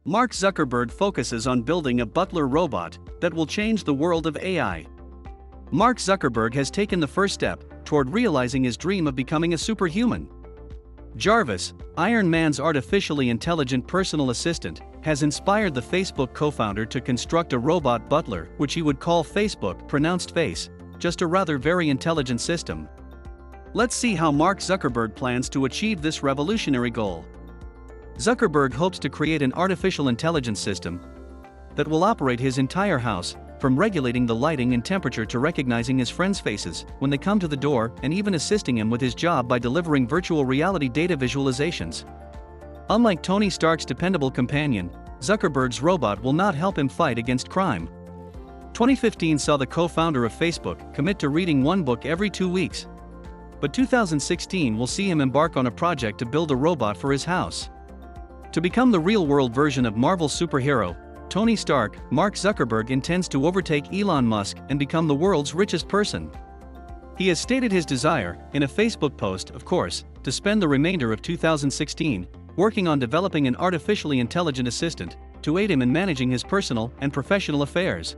Mark Zuckerberg focuses on building a Budler robot that will change the world of AI. Mark Zuckerberg has taken the first step toward realizing his dream of becoming a superhuman. Jarvis, Iron Man's artificially intelligent personal assistant, has inspired the Facebook co-founder to construct a robot Budler, which he would call Facebook, pronounced face, just a rather very intelligent system. Let's see how Mark Zuckerberg plans to achieve this revolutionary goal. Zuckerberg hopes to create an artificial intelligence system that will operate his entire house, from regulating the lighting and temperature to recognizing his friends' faces when they come to the door, and even assisting him with his job by delivering virtual reality data visualizations. Unlike Tony Stark's dependable companion, Zuckerberg's robot will not help him fight against crime. 2015 saw the co-founder of Facebook commit to reading one book every 2 weeks. But 2016 will see him embark on a project to build a robot for his house. To become the real-world version of Marvel's superhero, Tony Stark, Mark Zuckerberg intends to overtake Elon Musk and become the world's richest person. He has stated his desire, in a Facebook post, of course, to spend the remainder of 2016 working on developing an artificially intelligent assistant to aid him in managing his personal and professional affairs.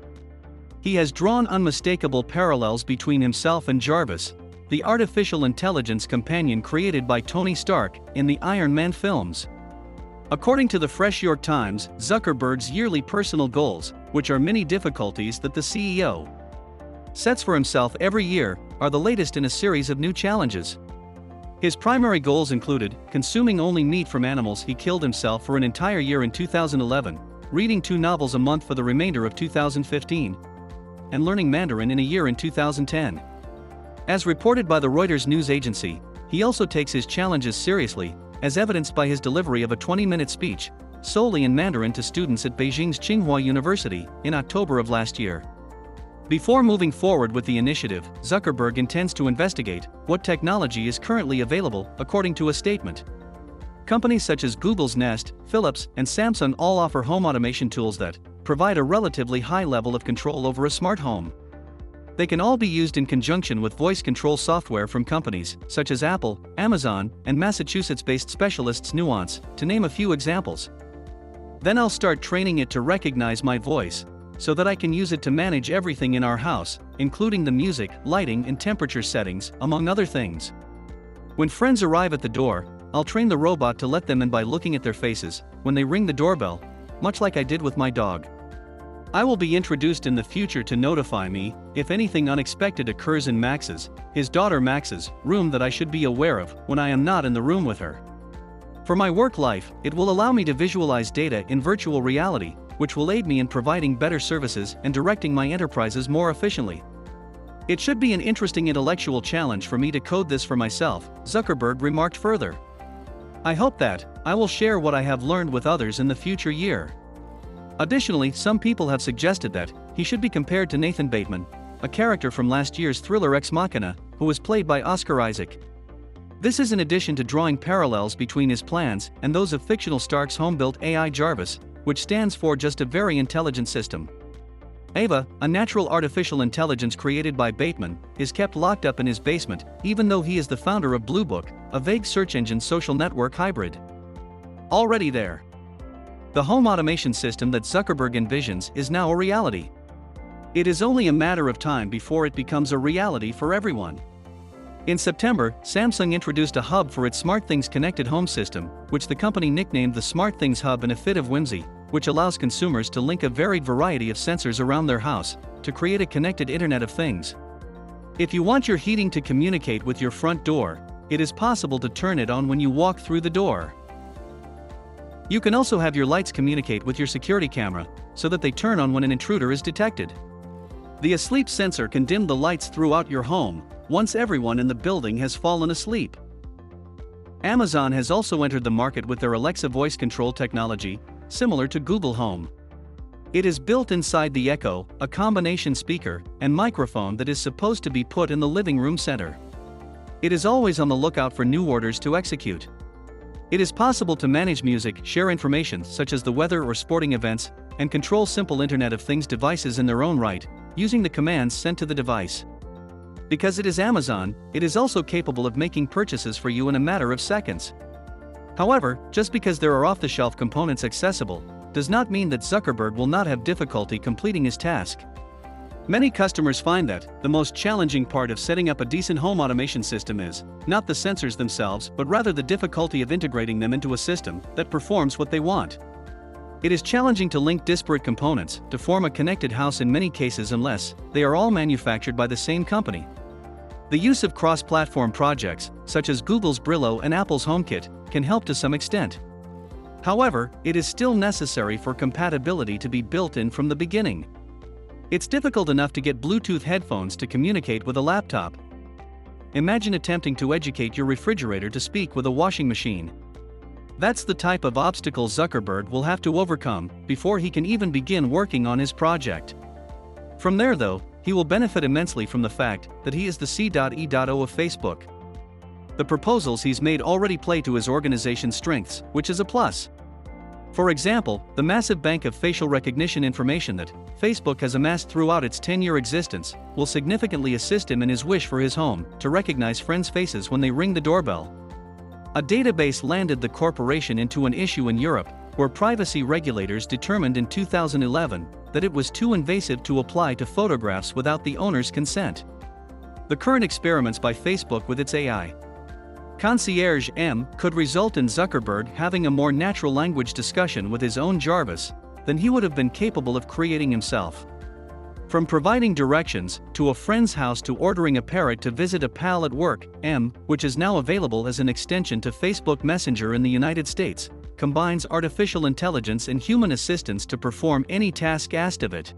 He has drawn unmistakable parallels between himself and Jarvis, the artificial intelligence companion created by Tony Stark in the Iron Man films. According to the Fresh York Times, Zuckerberg's yearly personal goals, which are many difficulties that the CEO sets for himself every year, are the latest in a series of new challenges. His primary goals included consuming only meat from animals he killed himself for an entire year in 2011, reading 2 novels a month for the remainder of 2015, and learning Mandarin in a year in 2010. As reported by the Reuters news agency, he also takes his challenges seriously, as evidenced by his delivery of a 20-minute speech, solely in Mandarin to students at Beijing's Tsinghua University, in October of last year. Before moving forward with the initiative, Zuckerberg intends to investigate what technology is currently available, according to a statement. Companies such as Google's Nest, Philips, and Samsung all offer home automation tools that provide a relatively high level of control over a smart home. They can all be used in conjunction with voice control software from companies such as Apple, Amazon, and Massachusetts-based specialists Nuance, to name a few examples. Then I'll start training it to recognize my voice, so that I can use it to manage everything in our house, including the music, lighting, and temperature settings, among other things. When friends arrive at the door, I'll train the robot to let them in by looking at their faces when they ring the doorbell, much like I did with my dog. I will be introduced in the future to notify me if anything unexpected occurs in his daughter Max's, room that I should be aware of when I am not in the room with her. For my work life, it will allow me to visualize data in virtual reality, which will aid me in providing better services and directing my enterprises more efficiently. It should be an interesting intellectual challenge for me to code this for myself, Zuckerberg remarked further. I hope that I will share what I have learned with others in the future year. Additionally, some people have suggested that he should be compared to Nathan Bateman, a character from last year's thriller Ex Machina, who was played by Oscar Isaac. This is in addition to drawing parallels between his plans and those of fictional Stark's home-built AI Jarvis, which stands for just a very intelligent system. Ava, a natural artificial intelligence created by Bateman, is kept locked up in his basement, even though he is the founder of Blue Book, a vague search engine social network hybrid. Already there. The home automation system that Zuckerberg envisions is now a reality. It is only a matter of time before it becomes a reality for everyone. In September, Samsung introduced a hub for its SmartThings connected home system, which the company nicknamed the SmartThings Hub in a fit of whimsy, which allows consumers to link a varied variety of sensors around their house to create a connected Internet of Things. If you want your heating to communicate with your front door, it is possible to turn it on when you walk through the door. You can also have your lights communicate with your security camera, so that they turn on when an intruder is detected. The asleep sensor can dim the lights throughout your home, once everyone in the building has fallen asleep. Amazon has also entered the market with their Alexa voice control technology, similar to Google Home. It is built inside the Echo, a combination speaker and microphone that is supposed to be put in the living room center. It is always on the lookout for new orders to execute. It is possible to manage music, share information such as the weather or sporting events, and control simple Internet of Things devices in their own right, using the commands sent to the device. Because it is Amazon, it is also capable of making purchases for you in a matter of seconds. However, just because there are off-the-shelf components accessible, does not mean that Zuckerberg will not have difficulty completing his task. Many customers find that the most challenging part of setting up a decent home automation system is not the sensors themselves, but rather the difficulty of integrating them into a system that performs what they want. It is challenging to link disparate components to form a connected house in many cases unless they are all manufactured by the same company. The use of cross-platform projects, such as Google's Brillo and Apple's HomeKit, can help to some extent. However, it is still necessary for compatibility to be built in from the beginning. It's difficult enough to get Bluetooth headphones to communicate with a laptop. Imagine attempting to educate your refrigerator to speak with a washing machine. That's the type of obstacle Zuckerberg will have to overcome before he can even begin working on his project. From there, though, he will benefit immensely from the fact that he is the C.E.O. of Facebook. The proposals he's made already play to his organization's strengths, which is a plus. For example, the massive bank of facial recognition information that Facebook has amassed throughout its 10-year existence will significantly assist him in his wish for his home to recognize friends' faces when they ring the doorbell. A database landed the corporation into an issue in Europe, where privacy regulators determined in 2011 that it was too invasive to apply to photographs without the owner's consent. The current experiments by Facebook with its AI Concierge M could result in Zuckerberg having a more natural language discussion with his own Jarvis than he would have been capable of creating himself. From providing directions to a friend's house to ordering a parrot to visit a pal at work, M, which is now available as an extension to Facebook Messenger in the United States, combines artificial intelligence and human assistance to perform any task asked of it.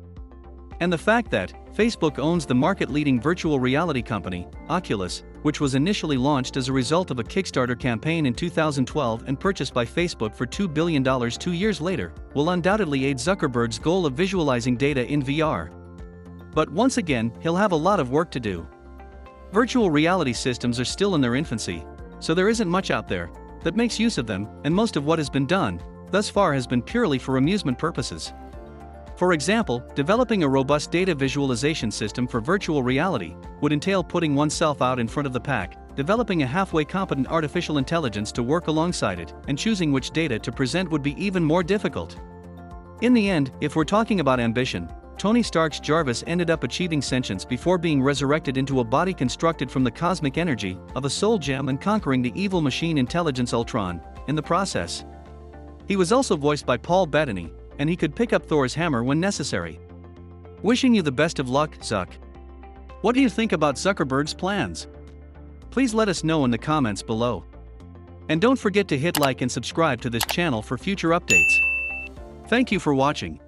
And the fact that Facebook owns the market-leading virtual reality company, Oculus, which was initially launched as a result of a Kickstarter campaign in 2012 and purchased by Facebook for $2 billion 2 years later, will undoubtedly aid Zuckerberg's goal of visualizing data in VR. But once again, he'll have a lot of work to do. Virtual reality systems are still in their infancy, so there isn't much out there that makes use of them, and most of what has been done thus far has been purely for amusement purposes. For example, developing a robust data visualization system for virtual reality would entail putting oneself out in front of the pack, developing a halfway competent artificial intelligence to work alongside it, and choosing which data to present would be even more difficult. In the end, if we're talking about ambition, Tony Stark's Jarvis ended up achieving sentience before being resurrected into a body constructed from the cosmic energy of a soul gem and conquering the evil machine intelligence Ultron in the process. He was also voiced by Paul Bettany, and he could pick up Thor's hammer when necessary. Wishing you the best of luck, Zuck. What do you think about Zuckerberg's plans? Please let us know in the comments below. And don't forget to hit like and subscribe to this channel for future updates. Thank you for watching.